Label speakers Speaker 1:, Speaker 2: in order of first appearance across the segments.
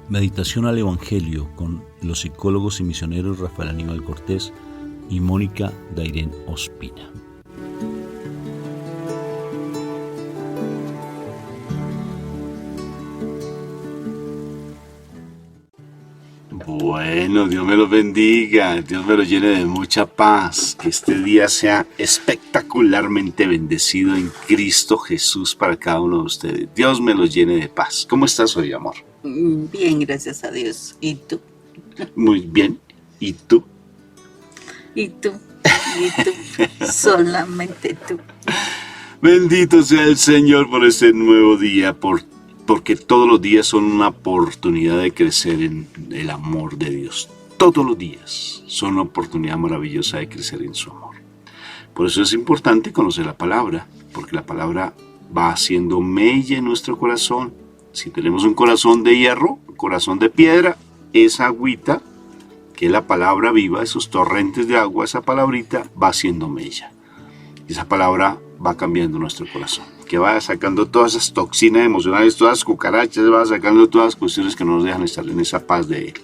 Speaker 1: Meditación al Evangelio con los psicólogos y misioneros Rafael Aníbal Cortés y Mónica Dairén Ospina.
Speaker 2: Bueno, Dios me los bendiga, Dios me los llene de mucha paz, que este día sea espectacularmente bendecido en Cristo Jesús para cada uno de ustedes. Dios me los llene de paz. ¿Cómo estás hoy, amor?
Speaker 3: Bien, gracias a Dios. ¿Y tú?
Speaker 2: Muy bien. ¿Y tú?
Speaker 3: ¿Y tú? ¿Y tú? Solamente tú.
Speaker 2: Bendito sea el Señor por este nuevo día, porque todos los días son una oportunidad de crecer en el amor de Dios. Todos los días son una oportunidad maravillosa de crecer en su amor. Por eso es importante conocer la palabra, porque la palabra va haciendo mella en nuestro corazón. Si tenemos un corazón de hierro, un corazón de piedra, esa agüita, que es la palabra viva, esos torrentes de agua, esa palabrita va haciendo mella. Y esa palabra va cambiando nuestro corazón, que va sacando todas esas toxinas emocionales, todas las cucarachas, va sacando todas las cuestiones que no nos dejan estar en esa paz de Él.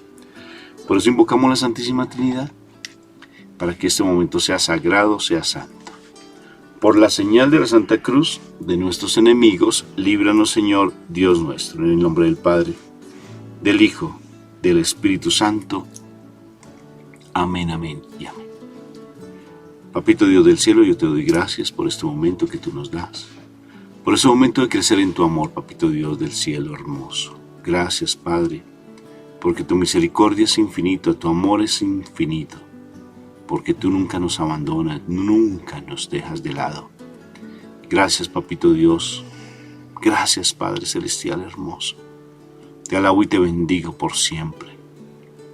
Speaker 2: Por eso invocamos la Santísima Trinidad, para que este momento sea sagrado, sea santo. Por la señal de la Santa Cruz de nuestros enemigos, líbranos, Señor, Dios nuestro, en el nombre del Padre, del Hijo, del Espíritu Santo. Amén, amén y amén. Papito Dios del cielo, yo te doy gracias por este momento que tú nos das, por ese momento de crecer en tu amor, Papito Dios del cielo hermoso. Gracias, Padre, porque tu misericordia es infinita, tu amor es infinito, porque tú nunca nos abandonas, nunca nos dejas de lado. Gracias, Papito Dios. Gracias, Padre Celestial hermoso. Te alabo y te bendigo por siempre.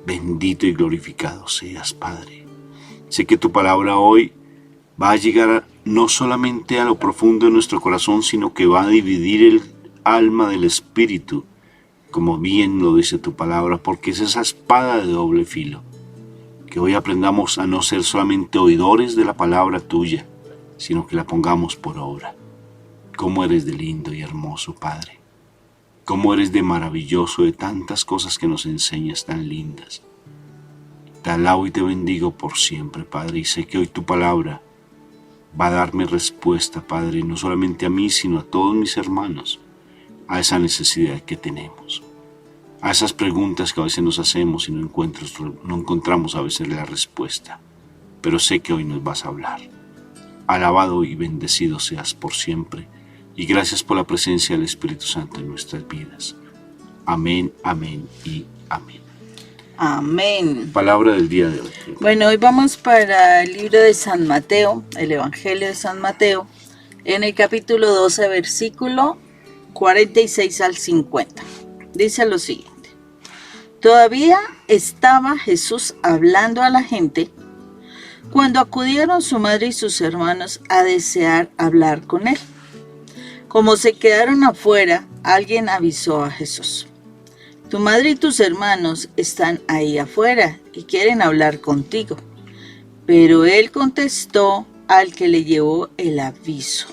Speaker 2: Bendito y glorificado seas, Padre. Sé que tu palabra hoy va a llegar no solamente a lo profundo de nuestro corazón, sino que va a dividir el alma del espíritu, como bien lo dice tu palabra, porque es esa espada de doble filo. Que hoy aprendamos a no ser solamente oidores de la palabra tuya, sino que la pongamos por obra. Cómo eres de lindo y hermoso, Padre. Cómo eres de maravilloso, de tantas cosas que nos enseñas tan lindas. Te alabo y te bendigo por siempre, Padre, y sé que hoy tu palabra va a darme respuesta, Padre, no solamente a mí, sino a todos mis hermanos, a esa necesidad que tenemos. A esas preguntas que a veces nos hacemos y no encontramos a veces la respuesta. Pero sé que hoy nos vas a hablar. Alabado y bendecido seas por siempre. Y gracias por la presencia del Espíritu Santo en nuestras vidas. Amén, amén y amén.
Speaker 3: Amén.
Speaker 2: Palabra del día de hoy.
Speaker 3: Bueno, hoy vamos para el libro de San Mateo, el Evangelio de San Mateo, en el capítulo 12, versículo 46 al 50. Dice lo siguiente: Todavía estaba Jesús hablando a la gente cuando acudieron su madre y sus hermanos a desear hablar con él. Como se quedaron afuera, alguien avisó a Jesús: Tu madre y tus hermanos están ahí afuera y quieren hablar contigo. Pero él contestó al que le llevó el aviso: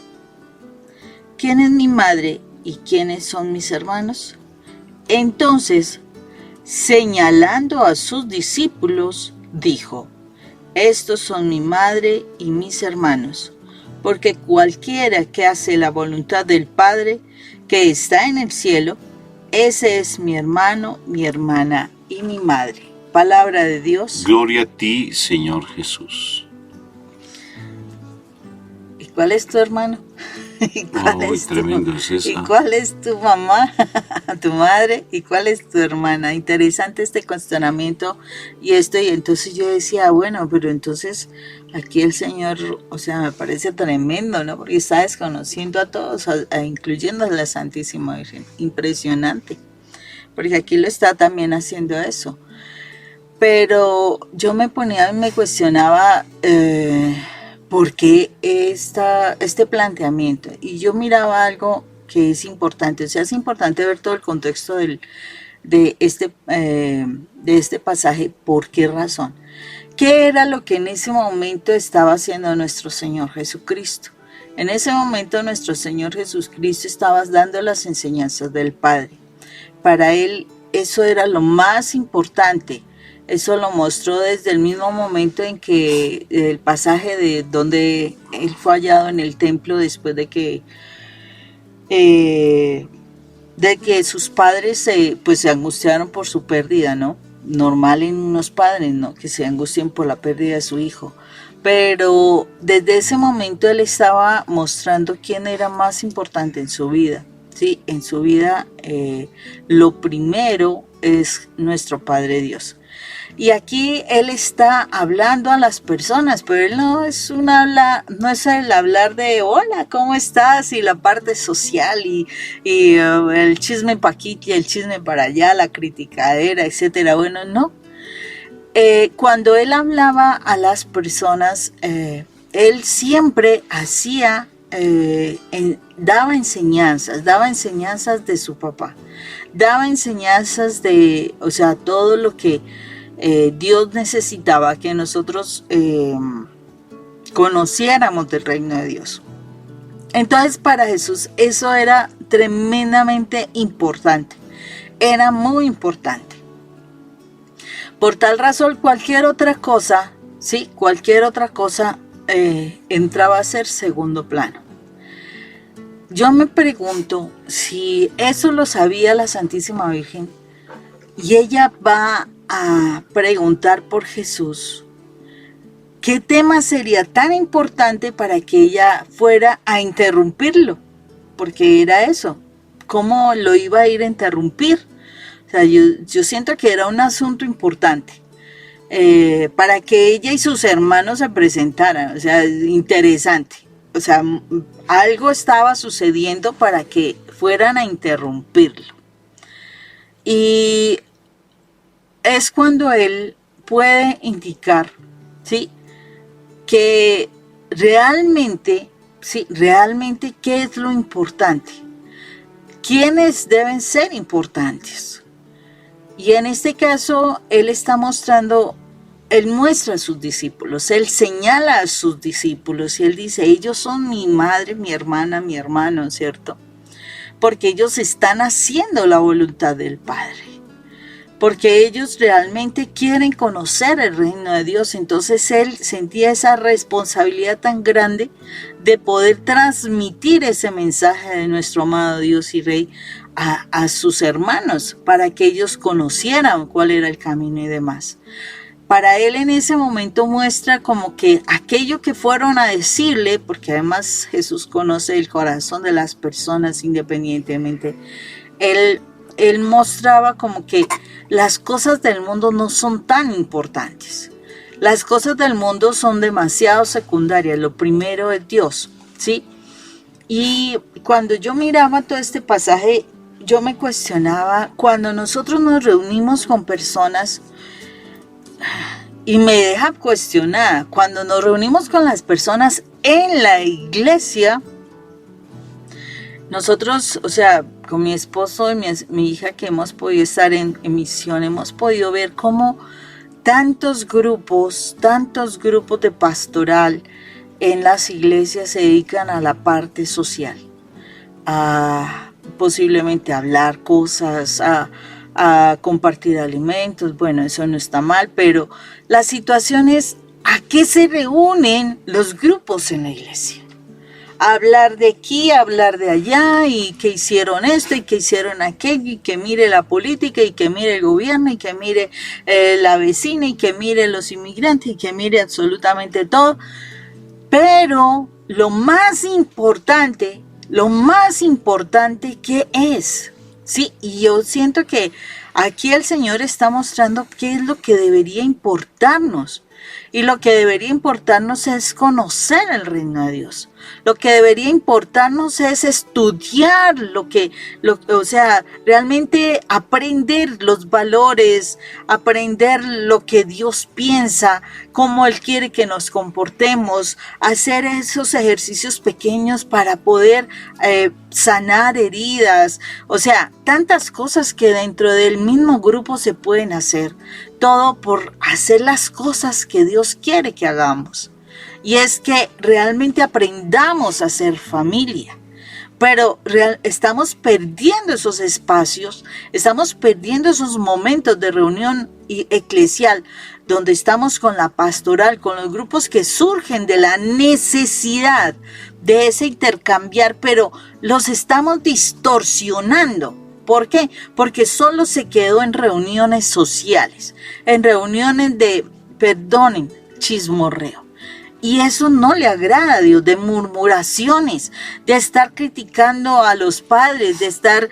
Speaker 3: ¿Quién es mi madre y quiénes son mis hermanos? Entonces, señalando a sus discípulos, dijo: Estos son mi madre y mis hermanos, porque cualquiera que hace la voluntad del Padre que está en el cielo, ese es mi hermano, mi hermana y mi madre. Palabra de Dios.
Speaker 2: Gloria a ti, Señor Jesús.
Speaker 3: ¿Y cuál es tu hermano? ¿Y
Speaker 2: tremendo es eso.
Speaker 3: ¿Y cuál es tu mamá, tu madre? ¿Y cuál es tu hermana? Interesante este cuestionamiento y entonces yo decía, bueno, pero entonces aquí el Señor, o sea, me parece tremendo, ¿no? Porque está desconociendo a todos, incluyendo a la Santísima Virgen. Impresionante, porque aquí lo está también haciendo eso. Pero yo me cuestionaba por qué este planteamiento. Y yo miraba algo que es importante. O sea, es importante ver todo el contexto de este pasaje. ¿Por qué razón? ¿Qué era lo que en ese momento estaba haciendo nuestro Señor Jesucristo? En ese momento nuestro Señor Jesucristo estaba dando las enseñanzas del Padre. Para Él eso era lo más importante. Eso lo mostró desde el mismo momento en que el pasaje de donde él fue hallado en el templo después de que sus padres se angustiaron por su pérdida, ¿no? Normal en unos padres, ¿no? Que se angustien por la pérdida de su hijo. Pero desde ese momento él estaba mostrando quién era más importante en su vida. Sí, en su vida lo primero es nuestro Padre Dios. Y aquí él está hablando a las personas, pero él no es el hablar de hola, ¿cómo estás? Y la parte social y el chisme pa' aquí y el chisme para allá, la criticadera, etcétera. Bueno, no. Cuando él hablaba a las personas, él siempre daba enseñanzas de su papá, daba enseñanzas de, o sea, todo lo que Dios necesitaba que nosotros conociéramos del reino de Dios. Entonces para Jesús eso era tremendamente importante, era muy importante. Por tal razón cualquier otra cosa entraba a ser segundo plano. Yo me pregunto si eso lo sabía la Santísima Virgen y ella va a preguntar por Jesús, ¿qué tema sería tan importante para que ella fuera a interrumpirlo? Porque era eso, ¿cómo lo iba a ir a interrumpir? O sea, yo siento que era un asunto importante para que ella y sus hermanos se presentaran, o sea, interesante. O sea, algo estaba sucediendo para que fueran a interrumpirlo. Y es cuando él puede indicar, ¿sí?, que realmente qué es lo importante, quiénes deben ser importantes. Y en este caso, él muestra a sus discípulos, él señala a sus discípulos y él dice, ellos son mi madre, mi hermana, mi hermano, ¿cierto? Porque ellos están haciendo la voluntad del Padre. Porque ellos realmente quieren conocer el reino de Dios. Entonces él sentía esa responsabilidad tan grande de poder transmitir ese mensaje de nuestro amado Dios y Rey a sus hermanos, para que ellos conocieran cuál era el camino y demás. Para él en ese momento muestra como que aquello que fueron a decirle, porque además Jesús conoce el corazón de las personas independientemente, él mostraba como que las cosas del mundo no son tan importantes. Las cosas del mundo son demasiado secundarias. Lo primero es Dios, ¿sí? Y cuando yo miraba todo este pasaje, yo me cuestionaba, cuando nosotros nos reunimos con personas, y me deja cuestionada, cuando nos reunimos con las personas en la iglesia, nosotros, o sea, con mi esposo y mi hija que hemos podido estar en misión, hemos podido ver cómo tantos grupos de pastoral en las iglesias se dedican a la parte social, a posiblemente hablar cosas, a compartir alimentos. Bueno, eso no está mal, pero la situación es ¿a qué se reúnen los grupos en la iglesia? Hablar de aquí, hablar de allá, y que hicieron esto y que hicieron aquello, y que mire la política y que mire el gobierno y que mire la vecina y que mire los inmigrantes y que mire absolutamente todo. Pero lo más importante, ¿qué es? Sí, y yo siento que aquí el Señor está mostrando qué es lo que debería importarnos. Y lo que debería importarnos es conocer el reino de Dios. Lo que debería importarnos es estudiar o sea, realmente aprender los valores, aprender lo que Dios piensa, cómo Él quiere que nos comportemos, hacer esos ejercicios pequeños para poder sanar heridas. O sea, tantas cosas que dentro del mismo grupo se pueden hacer. Todo por hacer las cosas que Dios quiere que hagamos. Y es que realmente aprendamos a ser familia. pero estamos perdiendo esos espacios, estamos perdiendo esos momentos de reunión eclesial, donde estamos con la pastoral, con los grupos que surgen de la necesidad de ese intercambiar, pero los estamos distorsionando. ¿Por qué? Porque solo se quedó en reuniones sociales, en reuniones de, perdonen, chismorreo. Y eso no le agrada a Dios, de murmuraciones, de estar criticando a los padres, de estar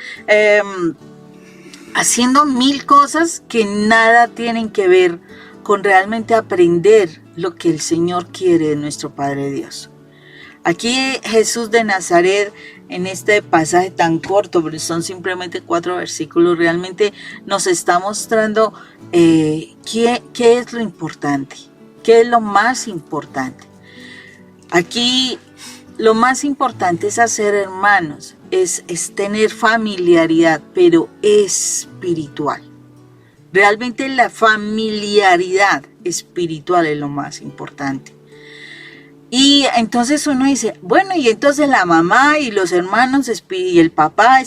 Speaker 3: haciendo mil cosas que nada tienen que ver con realmente aprender lo que el Señor quiere de nuestro Padre Dios. Aquí Jesús de Nazaret, en este pasaje tan corto, pero son simplemente 4 versículos, realmente nos está mostrando qué es lo importante, qué es lo más importante. Aquí lo más importante es hacer hermanos, es tener familiaridad, pero espiritual. Realmente la familiaridad espiritual es lo más importante. Y entonces uno dice, bueno, y entonces la mamá y los hermanos y el papá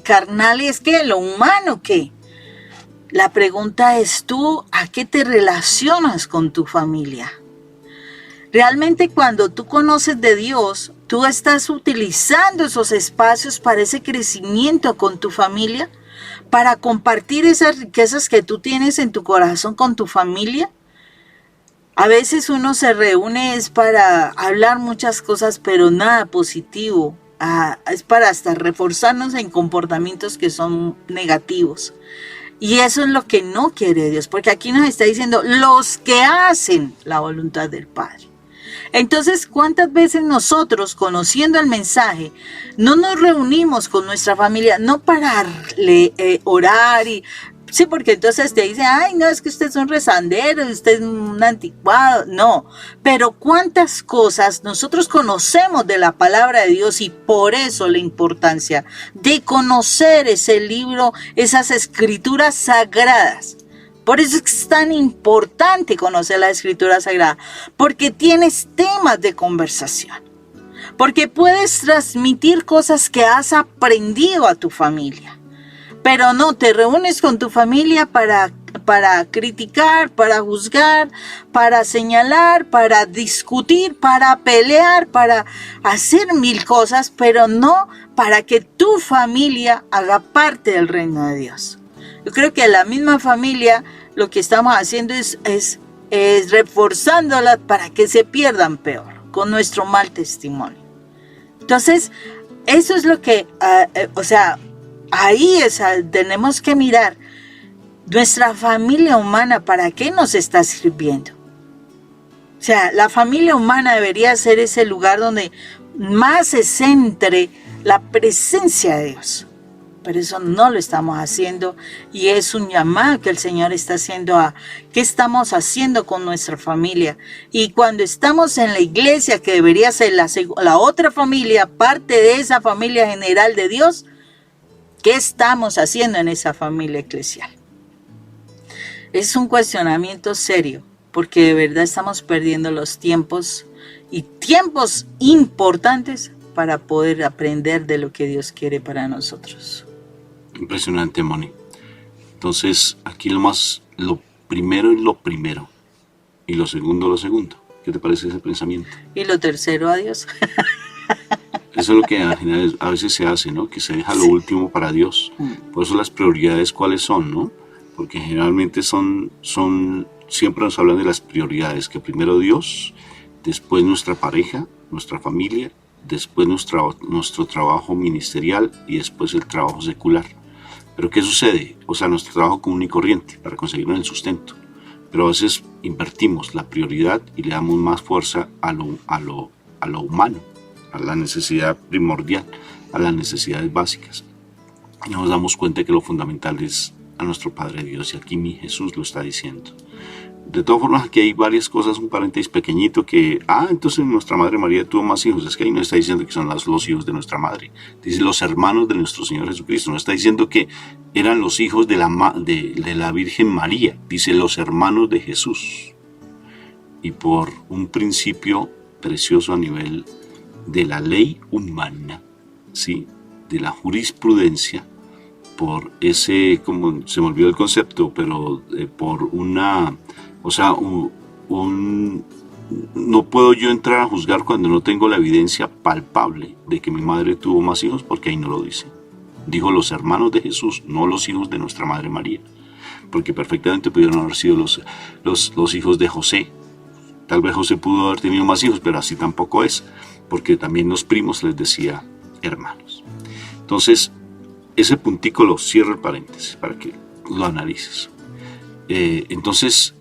Speaker 3: carnales, ¿qué? ¿Lo humano qué? La pregunta es, ¿tú a qué te relacionas con tu familia? Realmente cuando tú conoces de Dios, tú estás utilizando esos espacios para ese crecimiento con tu familia, para compartir esas riquezas que tú tienes en tu corazón con tu familia. A veces uno se reúne es para hablar muchas cosas, pero nada positivo. Es para hasta reforzarnos en comportamientos que son negativos. Y eso es lo que no quiere Dios, porque aquí nos está diciendo los que hacen la voluntad del Padre. Entonces, ¿cuántas veces nosotros, conociendo el mensaje, no nos reunimos con nuestra familia, no para orar y... Sí, porque entonces te dicen, ay, no, es que usted es un rezandero, usted es un anticuado. No, pero cuántas cosas nosotros conocemos de la palabra de Dios y por eso la importancia de conocer ese libro, esas escrituras sagradas. Por eso es tan importante conocer la escritura sagrada, porque tienes temas de conversación, porque puedes transmitir cosas que has aprendido a tu familia. Pero no, te reúnes con tu familia para criticar, para juzgar, para señalar, para discutir, para pelear, para hacer mil cosas, pero no para que tu familia haga parte del reino de Dios. Yo creo que la misma familia lo que estamos haciendo es reforzándola para que se pierdan peor, con nuestro mal testimonio. Entonces, eso es lo que, ahí tenemos que mirar nuestra familia humana, ¿para qué nos está sirviendo? O sea, la familia humana debería ser ese lugar donde más se centre la presencia de Dios. Pero eso no lo estamos haciendo y es un llamado que el Señor está haciendo a qué estamos haciendo con nuestra familia. Y cuando estamos en la iglesia, que debería ser la otra familia, parte de esa familia general de Dios, ¿qué estamos haciendo en esa familia eclesial? Es un cuestionamiento serio, porque de verdad estamos perdiendo los tiempos y tiempos importantes para poder aprender de lo que Dios quiere para nosotros.
Speaker 2: Impresionante, Moni. Entonces, aquí lo primero es lo primero y lo segundo. ¿Qué te parece ese pensamiento?
Speaker 3: Y lo tercero, a Dios.
Speaker 2: Eso es lo que a veces se hace, ¿no? Que se deja lo último para Dios. Por eso las prioridades, ¿cuáles son, no? Porque generalmente siempre nos hablan de las prioridades, que primero Dios, después nuestra pareja, nuestra familia, después nuestro trabajo ministerial y después el trabajo secular. Pero ¿qué sucede? O sea, nuestro trabajo común y corriente para conseguir el sustento. Pero a veces invertimos la prioridad y le damos más fuerza a lo humano, a la necesidad primordial, a las necesidades básicas. Y nos damos cuenta que lo fundamental es a nuestro Padre Dios, y aquí mi Jesús lo está diciendo. De todas formas, aquí hay varias cosas, un paréntesis pequeñito que, entonces nuestra Madre María tuvo más hijos. Es que ahí no está diciendo que son los hijos de nuestra Madre. Dice los hermanos de nuestro Señor Jesucristo. No está diciendo que eran los hijos de la Virgen María. Dice los hermanos de Jesús. Y por un principio precioso a nivel de la ley humana, ¿sí?, de la jurisprudencia, por ese, como se me olvidó el concepto, pero por una, o sea, no puedo yo entrar a juzgar cuando no tengo la evidencia palpable de que mi madre tuvo más hijos, porque ahí no lo dice. Dijo los hermanos de Jesús, no los hijos de nuestra Madre María, porque perfectamente pudieron haber sido los hijos de José. Tal vez José pudo haber tenido más hijos, pero así tampoco es, porque también los primos les decía hermanos. Entonces, ese puntico lo cierro el paréntesis para que lo analices. Entonces,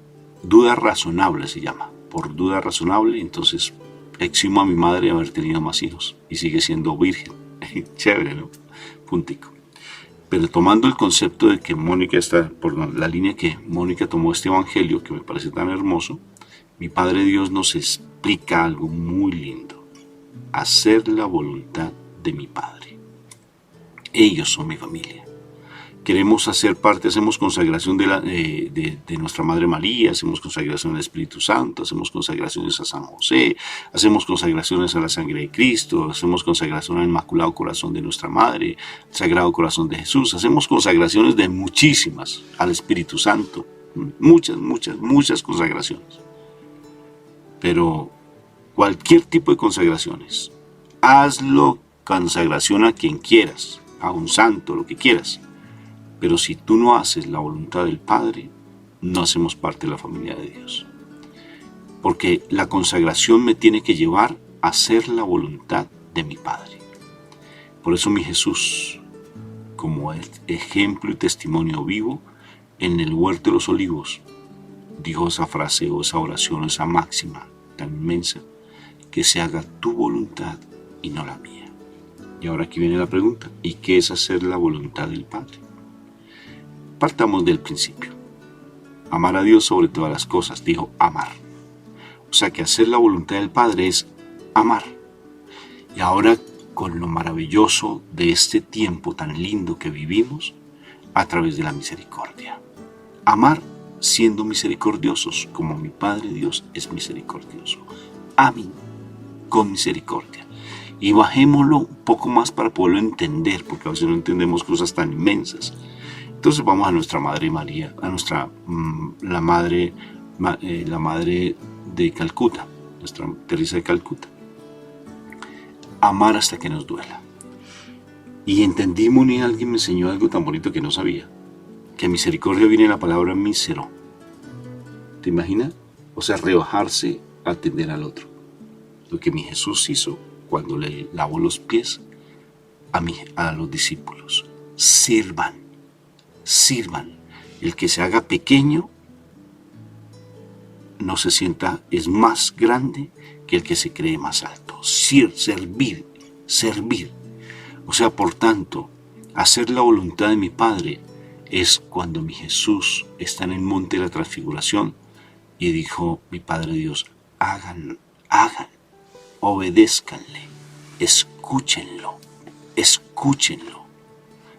Speaker 2: duda razonable se llama. Por duda razonable, entonces eximo a mi madre de haber tenido más hijos y sigue siendo virgen. Chévere, ¿no? Puntico. Pero tomando el concepto de que Mónica está, por la línea que Mónica tomó este evangelio, que me parece tan hermoso, mi Padre Dios nos explica algo muy lindo. Hacer la voluntad de mi Padre. Ellos son mi familia. Queremos hacer parte, hacemos consagración de nuestra Madre María, hacemos consagración al Espíritu Santo, hacemos consagraciones a San José, hacemos consagraciones a la sangre de Cristo, hacemos consagración al Inmaculado Corazón de nuestra Madre, al Sagrado Corazón de Jesús, hacemos consagraciones de muchísimas, al Espíritu Santo, muchas consagraciones. Pero cualquier tipo de consagraciones, hazlo, consagración a quien quieras, a un santo, lo que quieras. Pero si tú no haces la voluntad del Padre, no hacemos parte de la familia de Dios. Porque la consagración me tiene que llevar a hacer la voluntad de mi Padre. Por eso mi Jesús, como ejemplo y testimonio vivo, en el huerto de los olivos, dijo esa frase o esa oración, esa máxima tan inmensa, que se haga tu voluntad y no la mía. Y ahora aquí viene la pregunta, ¿y qué es hacer la voluntad del Padre? Partamos del principio. Amar a Dios sobre todas las cosas, dijo amar. O sea que hacer la voluntad del Padre es amar. Y ahora, con lo maravilloso de este tiempo tan lindo que vivimos, a través de la misericordia. Amar siendo misericordiosos, como mi Padre Dios es misericordioso. Amen con misericordia. Y bajémoslo un poco más para poderlo entender, porque a veces no entendemos cosas tan inmensas. Entonces vamos a nuestra Madre María, a nuestra la madre de Calcuta, nuestra Teresa de Calcuta. Amar hasta que nos duela. Y entendí, Moni, alguien me enseñó algo tan bonito que no sabía, que misericordia viene de la palabra mísero. ¿Te imaginas? O sea, rebajarse a atender al otro. Lo que mi Jesús hizo cuando le lavó los pies a los discípulos. Sirvan. El que se haga pequeño no se sienta, es más grande que el que se cree más alto. Servir. O sea, por tanto, hacer la voluntad de mi Padre es cuando mi Jesús está en el monte de la transfiguración y dijo, mi Padre Dios, hagan, obedézcanle, escúchenlo.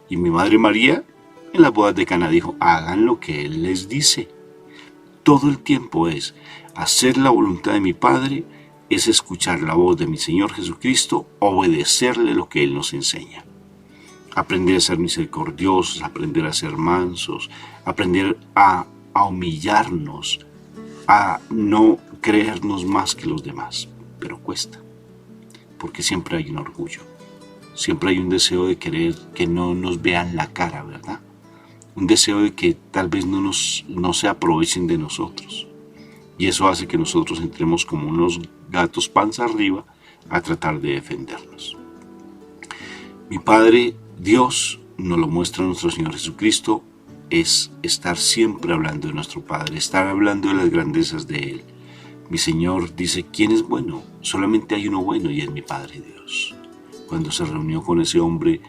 Speaker 2: Y mi Madre María, en las bodas de Caná, dijo, hagan lo que Él les dice. Todo el tiempo es hacer la voluntad de mi Padre, es escuchar la voz de mi Señor Jesucristo, obedecerle lo que Él nos enseña. Aprender a ser misericordiosos, aprender a ser mansos, aprender a humillarnos, a no creernos más que los demás. Pero cuesta, porque siempre hay un orgullo, siempre hay un deseo de querer que no nos vean la cara, ¿verdad? Un deseo de que tal vez no se aprovechen de nosotros. Y eso hace que nosotros entremos como unos gatos panza arriba a tratar de defendernos. Mi Padre Dios nos lo muestra nuestro Señor Jesucristo, es estar siempre hablando de nuestro Padre, estar hablando de las grandezas de Él. Mi Señor dice, ¿quién es bueno? Solamente hay uno bueno y es mi Padre Dios. Cuando se reunió con ese hombre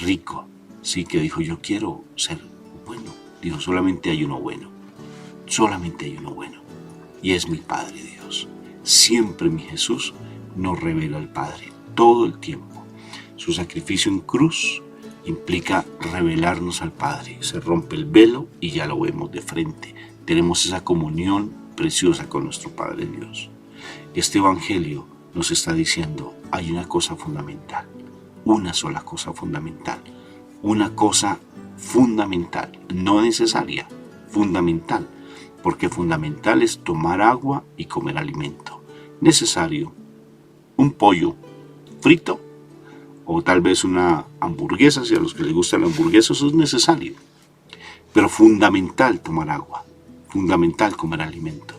Speaker 2: rico, sí, que dijo, yo quiero ser bueno, dijo, solamente hay uno bueno, y es mi Padre Dios. Siempre mi Jesús nos revela al Padre, todo el tiempo. Su sacrificio en cruz implica revelarnos al Padre. Se rompe el velo y ya lo vemos de frente. Tenemos esa comunión preciosa con nuestro Padre Dios. Este Evangelio nos está diciendo, hay una cosa fundamental. una sola cosa fundamental. Una cosa fundamental, no necesaria, fundamental. Porque fundamental es tomar agua y comer alimento. Necesario, un pollo frito o tal vez una hamburguesa, si a los que les gusta la hamburguesa, eso es necesario. Pero fundamental tomar agua, fundamental comer alimento.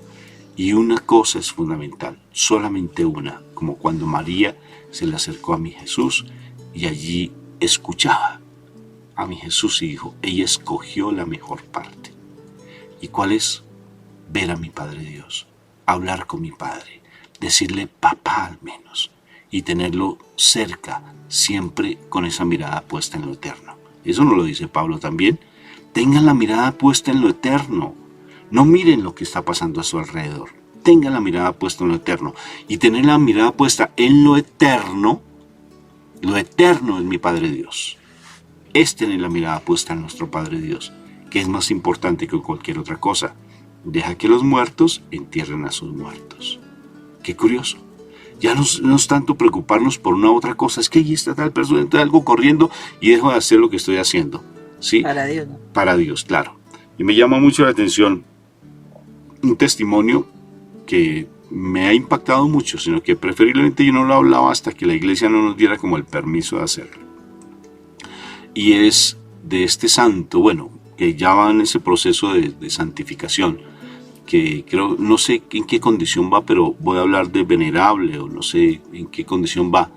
Speaker 2: Y una cosa es fundamental, solamente una, como cuando María se le acercó a mi Jesús y allí escuchaba a mi Jesús y dijo, ella escogió la mejor parte. ¿Y cuál es? Ver a mi Padre Dios, hablar con mi Padre, decirle papá al menos, y tenerlo cerca, siempre con esa mirada puesta en lo eterno. Eso nos lo dice Pablo también. Tengan la mirada puesta en lo eterno. No miren lo que está pasando a su alrededor. Tengan la mirada puesta en lo eterno. Y tener la mirada puesta en lo eterno es mi Padre Dios. Es tener la mirada puesta en nuestro Padre Dios, que es más importante que cualquier otra cosa. Deja que los muertos entierren a sus muertos. Qué curioso. Ya no es tanto preocuparnos por una otra cosa. Es que ahí está tal persona, está algo corriendo y dejo de hacer lo que estoy haciendo. ¿Sí?
Speaker 3: Para Dios, ¿no?
Speaker 2: Para Dios, claro. Y me llama mucho la atención un testimonio que me ha impactado mucho, sino que preferiblemente yo no lo hablaba hasta que la iglesia no nos diera como el permiso de hacerlo. Y es de este santo, bueno, que ya va en ese proceso de santificación, que creo, no sé en qué condición va, pero voy a hablar de venerable, o no sé en qué condición va,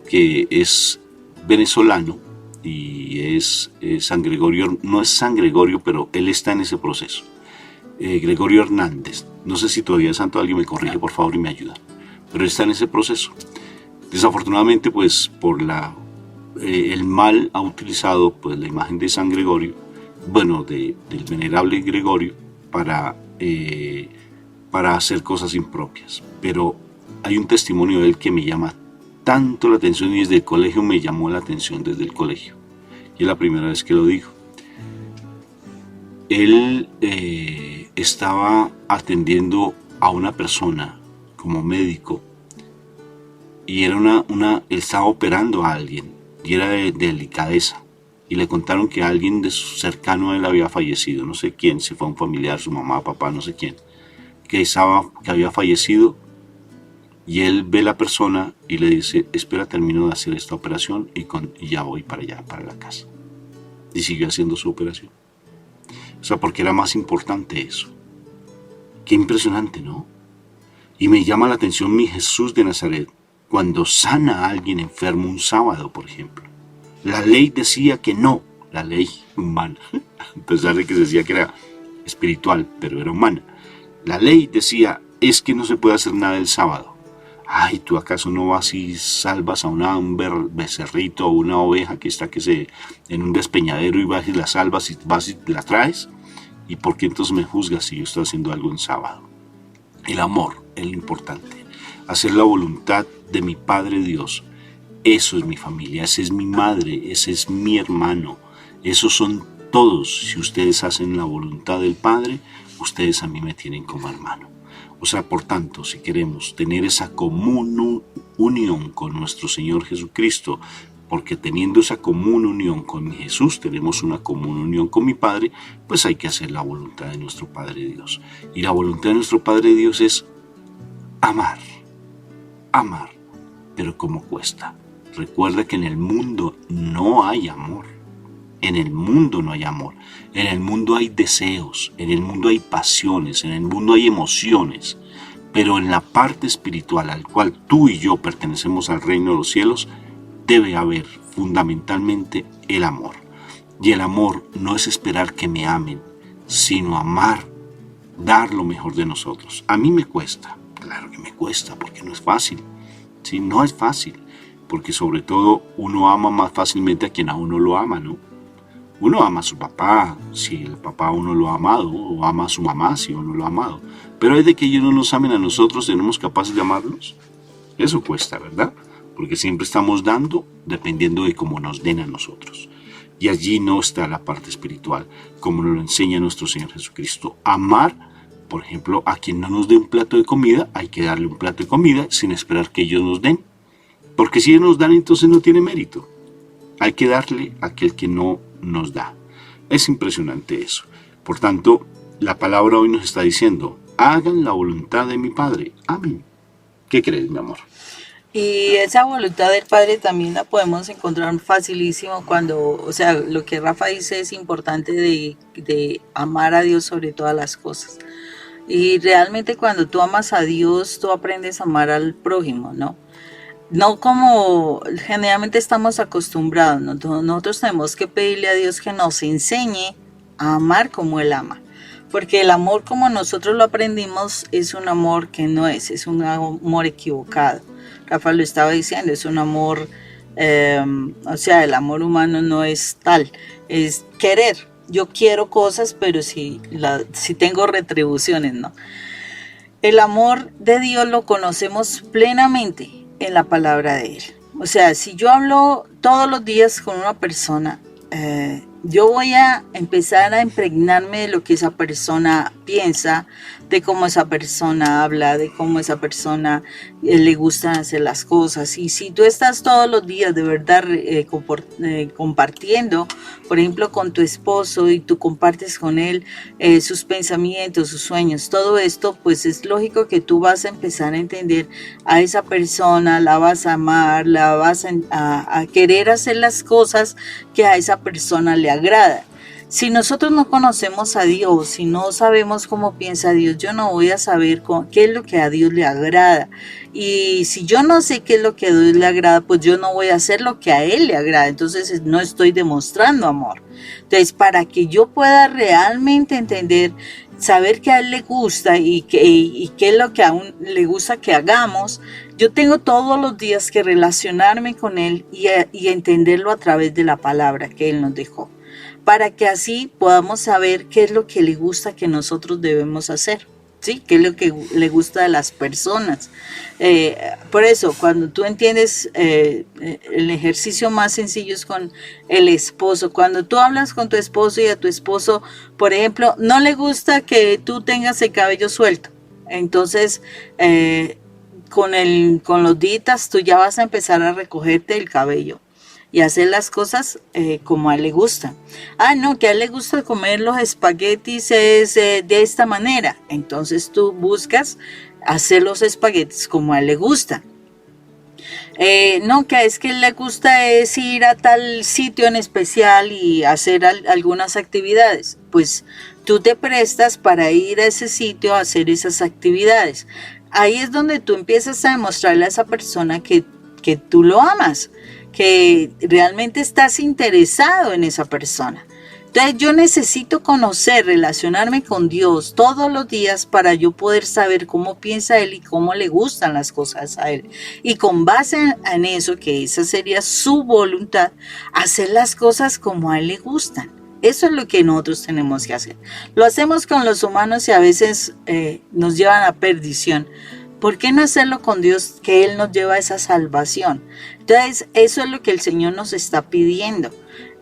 Speaker 2: que es venezolano y es San Gregorio, no es San Gregorio, pero él está en ese proceso. Gregorio Hernández, no sé si todavía es santo, alguien me corrige por favor y me ayuda, pero está en ese proceso. Desafortunadamente, pues por el mal ha utilizado pues la imagen de San Gregorio, bueno, del venerable Gregorio, para hacer cosas impropias. Pero hay un testimonio de él que me llama tanto la atención, y desde el colegio me llamó la atención desde el colegio, y es la primera vez que lo digo. Él estaba atendiendo a una persona como médico, y era él estaba operando a alguien, y era de delicadeza, y le contaron que alguien de su cercano a él había fallecido, no sé quién, si fue un familiar, su mamá, papá, no sé quién, que había fallecido, y él ve a la persona y le dice, espera, termino de hacer esta operación y ya voy para allá, para la casa. Y siguió haciendo su operación. O sea, porque era más importante eso. Qué impresionante, ¿no? Y me llama la atención mi Jesús de Nazaret, cuando sana a alguien enfermo un sábado, por ejemplo. La ley decía que no, la ley humana, a pesar de que se decía que era espiritual, pero era humana. La ley decía, es que no se puede hacer nada el sábado. Ay, ¿tú acaso no vas y salvas a un becerrito o una oveja que está en un despeñadero y vas y la salvas y vas y la traes? ¿Y por qué entonces me juzgas si yo estoy haciendo algo en sábado? El amor es lo importante. Hacer la voluntad de mi Padre Dios. Eso es mi familia, esa es mi madre, ese es mi hermano. Esos son todos. Si ustedes hacen la voluntad del Padre, ustedes a mí me tienen como hermano. O sea, por tanto, si queremos tener esa común unión con nuestro Señor Jesucristo, porque teniendo esa común unión con mi Jesús, tenemos una común unión con mi Padre, pues hay que hacer la voluntad de nuestro Padre Dios. Y la voluntad de nuestro Padre Dios es amar, pero ¿cómo cuesta? Recuerda que en el mundo no hay amor. En el mundo no hay amor. En el mundo hay deseos, en el mundo hay pasiones, en el mundo hay emociones. Pero en la parte espiritual al cual tú y yo pertenecemos al reino de los cielos, debe haber fundamentalmente el amor. Y el amor no es esperar que me amen, sino amar, dar lo mejor de nosotros. A mí me cuesta, claro que me cuesta, porque no es fácil. ¿Sí? No es fácil, porque sobre todo uno ama más fácilmente a quien a uno lo ama, ¿no? Uno ama a su papá, si el papá uno lo ha amado, o ama a su mamá, si uno lo ha amado. Pero es de que ellos no nos amen a nosotros, ¿tenemos capaces de amarlos? Eso cuesta, ¿verdad? Porque siempre estamos dando dependiendo de cómo nos den a nosotros. Y allí no está la parte espiritual, como nos lo enseña nuestro Señor Jesucristo. Amar, por ejemplo, a quien no nos dé un plato de comida, hay que darle un plato de comida sin esperar que ellos nos den. Porque si ellos nos dan, entonces no tiene mérito. Hay que darle a aquel que no nos da. Es impresionante eso. Por tanto, la palabra hoy nos está diciendo, hagan la voluntad de mi Padre. Amén. ¿Qué crees, mi amor?
Speaker 3: Y esa voluntad del Padre también la podemos encontrar facilísimo cuando, o sea, lo que Rafa dice es importante de amar a Dios sobre todas las cosas. Y realmente cuando tú amas a Dios, tú aprendes a amar al prójimo, ¿no? No como generalmente estamos acostumbrados, ¿no? Nosotros tenemos que pedirle a Dios que nos enseñe a amar como Él ama. Porque el amor como nosotros lo aprendimos es un amor que no es un amor equivocado. Rafa lo estaba diciendo, es un amor, o sea, el amor humano no es tal, es querer. Yo quiero cosas, pero si tengo retribuciones, ¿no? El amor de Dios lo conocemos plenamente en la palabra de Él. O sea, si yo hablo todos los días con una persona, yo voy a empezar a impregnarme de lo que esa persona piensa, de cómo esa persona habla, de cómo esa persona le gusta hacer las cosas. Y si tú estás todos los días de verdad compartiendo, por ejemplo, con tu esposo y tú compartes con él sus pensamientos, sus sueños, todo esto, pues es lógico que tú vas a empezar a entender a esa persona, la vas a amar, la vas a querer hacer las cosas que a esa persona le agrada. Si nosotros no conocemos a Dios, si no sabemos cómo piensa Dios, yo no voy a saber qué es lo que a Dios le agrada. Y si yo no sé qué es lo que a Dios le agrada, pues yo no voy a hacer lo que a Él le agrada. Entonces no estoy demostrando amor. Entonces, para que yo pueda realmente entender, saber que a Él le gusta y qué es lo que a Él le gusta que hagamos, yo tengo todos los días que relacionarme con Él y entenderlo a través de la palabra que Él nos dejó, para que así podamos saber qué es lo que le gusta que nosotros debemos hacer, ¿sí? Qué es lo que le gusta a las personas. Por eso, cuando tú entiendes, el ejercicio más sencillo es con el esposo. Cuando tú hablas con tu esposo y a tu esposo, por ejemplo, no le gusta que tú tengas el cabello suelto, entonces con los días tú ya vas a empezar a recogerte el cabello y hacer las cosas como a él le gusta. No, que a él le gusta comer los espaguetis de esta manera. Entonces tú buscas hacer los espaguetis como a él le gusta. No, que es que a él le gusta es ir a tal sitio en especial y hacer algunas actividades. Pues tú te prestas para ir a ese sitio a hacer esas actividades. Ahí es donde tú empiezas a demostrarle a esa persona que tú lo amas, que realmente estás interesado en esa persona. Entonces yo necesito conocer, relacionarme con Dios todos los días para yo poder saber cómo piensa Él y cómo le gustan las cosas a Él. Y con base en eso, que esa sería su voluntad, hacer las cosas como a Él le gustan. Eso es lo que nosotros tenemos que hacer. Lo hacemos con los humanos y a veces nos llevan a perdición. ¿Por qué no hacerlo con Dios, que Él nos lleva a esa salvación? Entonces, eso es lo que el Señor nos está pidiendo.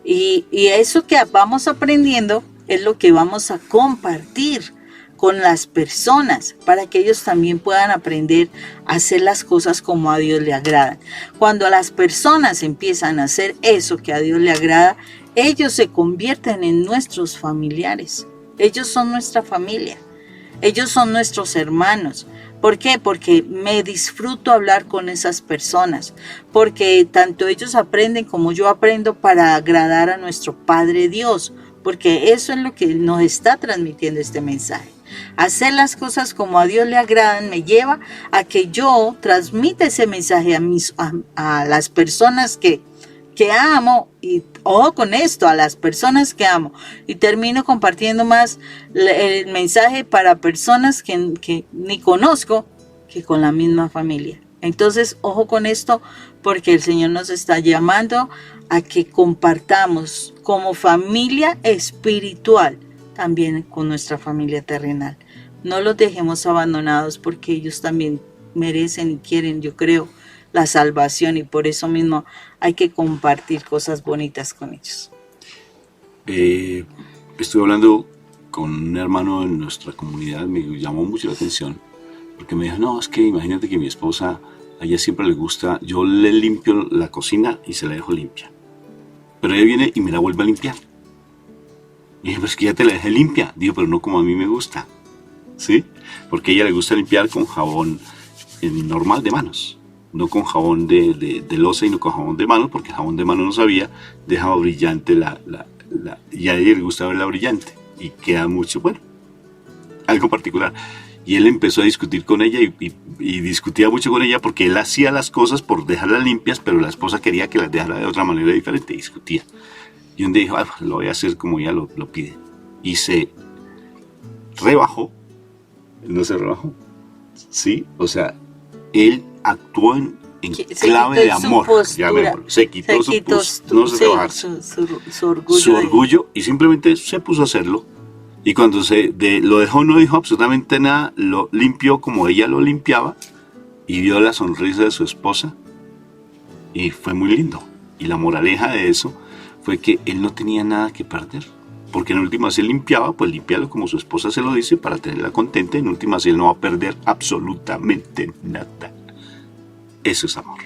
Speaker 3: Y eso que vamos aprendiendo es lo que vamos a compartir con las personas para que ellos también puedan aprender a hacer las cosas como a Dios le agradan. Cuando las personas empiezan a hacer eso que a Dios le agrada, ellos se convierten en nuestros familiares. Ellos son nuestra familia. Ellos son nuestros hermanos. ¿Por qué? Porque me disfruto hablar con esas personas, porque tanto ellos aprenden como yo aprendo para agradar a nuestro Padre Dios, porque eso es lo que nos está transmitiendo este mensaje. Hacer las cosas como a Dios le agradan me lleva a que yo transmita ese mensaje a las personas que amo, y ojo con esto, a las personas que amo, y termino compartiendo más el mensaje para personas que ni conozco que con la misma familia. Entonces, ojo con esto, porque el Señor nos está llamando a que compartamos como familia espiritual también con nuestra familia terrenal. No los dejemos abandonados, porque ellos también merecen y quieren, yo creo, la salvación, y por eso mismo hay que compartir cosas bonitas con ellos.
Speaker 2: Estuve hablando con un hermano en nuestra comunidad, me llamó mucho la atención, porque me dijo, no, es que imagínate que mi esposa, a ella siempre le gusta, yo le limpio la cocina y se la dejo limpia. pero ella viene y me la vuelve a limpiar. Y dije, pues que ya te la dejé limpia. Digo, pero no como a mí me gusta, ¿sí? Porque a ella le gusta limpiar con jabón normal de manos, no con jabón de loza, sino con jabón de manos, porque el jabón de manos no sabía, dejaba brillante y a ella le gusta verla brillante, y queda mucho, bueno, algo particular. Y él empezó a discutir con ella y discutía mucho con ella porque él hacía las cosas por dejarlas limpias, pero la esposa quería que las dejara de otra manera diferente, y discutía. Y un día dijo, lo voy a hacer como ella lo pide. Y se rebajó. Él no se rebajó. Sí, o sea, él actuó en clave de amor. Llamémoslo. Se quitó su postura, no se rebajarse.
Speaker 3: Su orgullo.
Speaker 2: Su orgullo, y simplemente se puso a hacerlo. Y cuando lo dejó, no dijo absolutamente nada, lo limpió como ella lo limpiaba, y vio la sonrisa de su esposa, y fue muy lindo. Y la moraleja de eso fue que él no tenía nada que perder, porque en últimas él limpiaba, pues limpiarlo como su esposa se lo dice, para tenerla contenta. En últimas él no va a perder absolutamente nada. Eso es amor.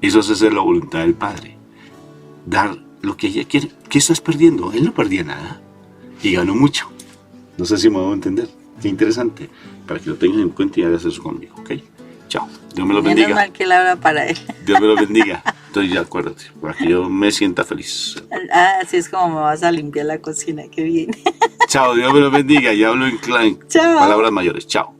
Speaker 2: Eso es hacer la voluntad del Padre, dar lo que ella quiere. ¿Qué estás perdiendo? Él no perdía nada y ganó mucho. No sé si me voy a entender. Qué interesante, para que lo tengan en cuenta y hagas eso conmigo, ¿ok? Chao, Dios me lo bendiga.
Speaker 3: Menos mal que él habla para él.
Speaker 2: Dios me lo bendiga. Entonces ya acuérdate, para que yo me sienta feliz.
Speaker 3: Así es como me vas a limpiar la cocina, que bien.
Speaker 2: Chao, Dios me lo bendiga. Y hablo en
Speaker 3: Chao.
Speaker 2: palabras mayores. Chao.